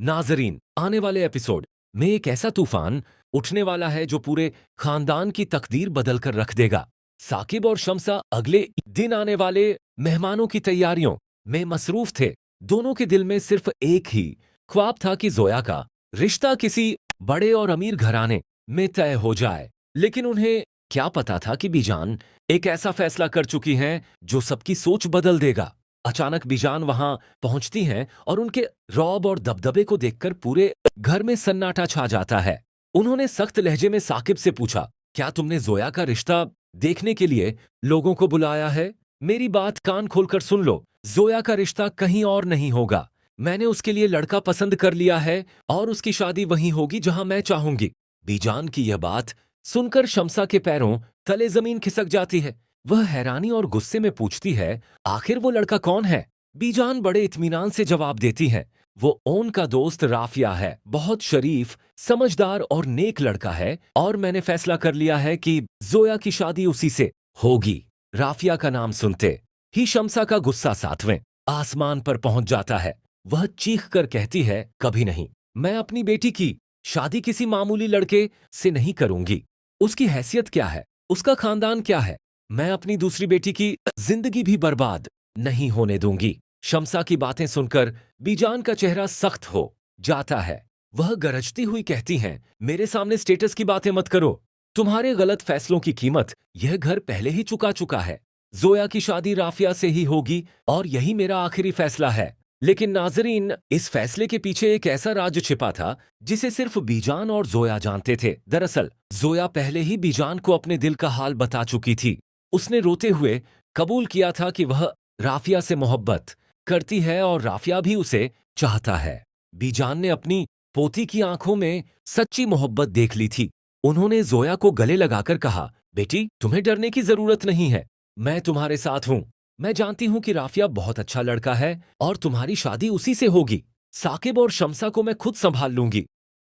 नाजरीन, आने वाले एपिसोड में एक ऐसा तूफान उठने वाला है जो पूरे खानदान की तकदीर बदल कर रख देगा। साकिब और शम्सा अगले दिन आने वाले मेहमानों की तैयारियों में मसरूफ थे। दोनों के दिल में सिर्फ एक ही ख्वाब था कि जोया का रिश्ता किसी बड़े और अमीर घराने में तय हो जाए। लेकिन उन्हें क्या पता था कि बीजान एक ऐसा फैसला कर चुकी हैं जो सबकी सोच बदल देगा। अचानक बीजान वहां पहुंचती हैं और उनके रौब और दबदबे को देखकर पूरे घर में सन्नाटा छा जाता है। उन्होंने सख्त लहजे में साकिब से पूछा, क्या तुमने जोया का रिश्ता देखने के लिए लोगों को बुलाया है? मेरी बात कान खोलकर सुन लो, जोया का रिश्ता कहीं और नहीं होगा। मैंने उसके लिए लड़का पसंद कर लिया है और उसकी शादी वहीं होगी जहां मैं चाहूंगी। बीजान की यह बात सुनकर शम्सा के पैरों तले जमीन खिसक जाती है। वह हैरानी और गुस्से में पूछती है, आखिर वो लड़का कौन है? बीजान बड़े इत्मीनान से जवाब देती है, वो ओन का दोस्त राफिया है। बहुत शरीफ, समझदार और नेक लड़का है और मैंने फैसला कर लिया है कि जोया की शादी उसी से होगी। राफिया का नाम सुनते ही शम्सा का गुस्सा 7वें आसमान पर पहुंच जाता है। वह चीख कर कहती है, कभी नहीं, मैं अपनी बेटी की शादी किसी मामूली लड़के से नहीं करूंगी। उसकी हैसियत क्या है? उसका खानदान क्या है? मैं अपनी दूसरी बेटी की जिंदगी भी बर्बाद नहीं होने दूंगी। शम्सा की बातें सुनकर बीजान का चेहरा सख्त हो जाता है। वह गरजती हुई कहती हैं, मेरे सामने स्टेटस की बातें मत करो। तुम्हारे गलत फैसलों की कीमत यह घर पहले ही चुका है। जोया की शादी राफिया से ही होगी और यही मेरा आखिरी फैसला है। लेकिन नाजरीन, इस फैसले के पीछे एक ऐसा राज छिपा था जिसे सिर्फ बीजान और जोया जानते थे। दरअसल जोया पहले ही बीजान को अपने दिल का हाल बता चुकी थी। उसने रोते हुए कबूल किया था कि वह राफिया से मोहब्बत करती है और राफिया भी उसे चाहता है। बीजान ने अपनी पोती की आंखों में सच्ची मोहब्बत देख ली थी। उन्होंने जोया को गले लगाकर कहा, बेटी, तुम्हें डरने की जरूरत नहीं है, मैं तुम्हारे साथ हूं। मैं जानती हूं कि राफिया बहुत अच्छा लड़का है और तुम्हारी शादी उसी से होगी। साकिब और शम्सा को मैं खुद संभाल लूंगी।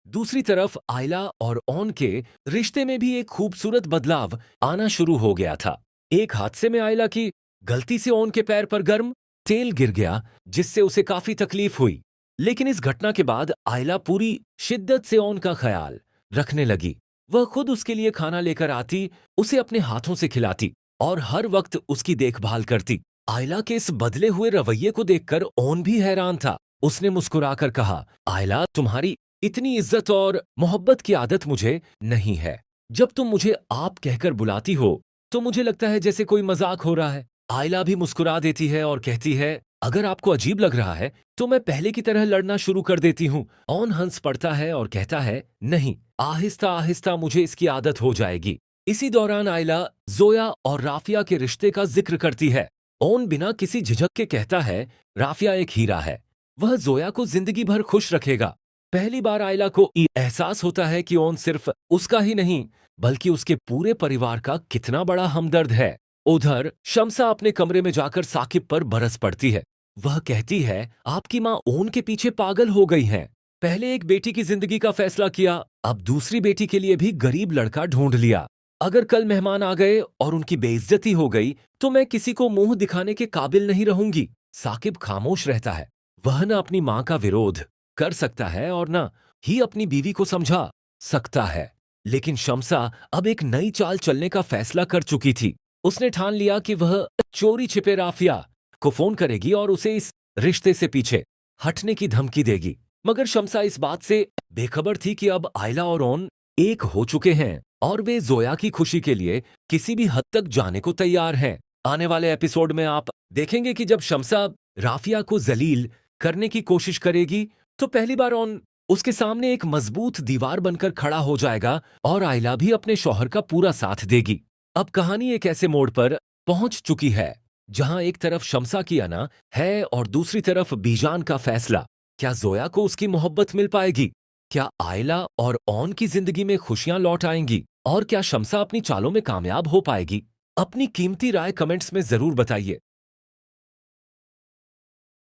दूसरी तरफ आयला और ओन के रिश्ते में भी एक खूबसूरत बदलाव आना शुरू हो गया था। एक हादसे में आयला की गलती से ओन के पैर पर गर्म तेल गिर गया, जिससे उसे काफी तकलीफ हुई। लेकिन इस घटना के बाद आयला पूरी शिद्दत से ओन का ख्याल रखने लगी। वह खुद उसके लिए खाना लेकर आती, उसे अपने हाथों से खिलाती और हर वक्त उसकी देखभाल करती। आयला के इस बदले हुए रवैये को देखकर ओन भी हैरान था। उसने मुस्कुराकर कहा, आयला, तुम्हारी इतनी इज्जत और मोहब्बत की आदत मुझे नहीं है। जब तुम मुझे आप कहकर बुलाती हो तो मुझे लगता है जैसे कोई मजाक हो रहा है। आयला भी मुस्कुरा देती है और कहती है, अगर आपको अजीब लग रहा है तो मैं पहले की तरह लड़ना शुरू कर देती हूँ। ओन हंस पड़ता है और कहता है, नहीं, आहिस्ता आहिस्ता मुझे इसकी आदत हो जाएगी। इसी दौरान आयला जोया और राफिया के रिश्ते का जिक्र करती है। ओन बिना किसी झिझक के कहता है, राफिया एक हीरा है, वह जोया को जिंदगी भर खुश रखेगा। पहली बार आयला को एहसास होता है कि ओन सिर्फ उसका ही नहीं बल्कि उसके पूरे परिवार का कितना बड़ा हमदर्द है। उधर शम्सा अपने कमरे में जाकर साकिब पर बरस पड़ती है। वह कहती है, आपकी माँ ओन के पीछे पागल हो गई हैं। पहले एक बेटी की जिंदगी का फैसला किया, अब दूसरी बेटी के लिए भी गरीब लड़का ढूंढ लिया। अगर कल मेहमान आ गए और उनकी बेइज्जती हो गई तो मैं किसी को मुंह दिखाने के काबिल नहीं रहूंगी। साकिब खामोश रहता है। वह न अपनी माँ का विरोध कर सकता है और न ही अपनी बीवी को समझा सकता है। लेकिन शम्सा अब एक नई चाल चलने का फैसला कर चुकी थी। उसने ठान लिया कि वह चोरी छिपे राफिया को फोन करेगी और उसे इस रिश्ते से पीछे हटने की धमकी देगी। मगर शम्सा इस बात से बेखबर थी कि अब आयला और ओन एक हो चुके हैं और वे जोया की खुशी के लिए किसी भी हद तक जाने को तैयार हैं। आने वाले एपिसोड में आप देखेंगे कि जब शम्सा राफिया को जलील करने की कोशिश करेगी तो पहली बार ओन उसके सामने एक मजबूत दीवार बनकर खड़ा हो जाएगा और आयला भी अपने शौहर का पूरा साथ देगी। अब कहानी एक ऐसे मोड़ पर पहुंच चुकी है जहां एक तरफ शम्सा की अना है और दूसरी तरफ बीजान का फैसला। क्या जोया को उसकी मोहब्बत मिल पाएगी? क्या आयला और ओन की जिंदगी में खुशियां लौट आएंगी? और क्या शम्सा अपनी चालों में कामयाब हो पाएगी? अपनी कीमती राय कमेंट्स में जरूर बताइए।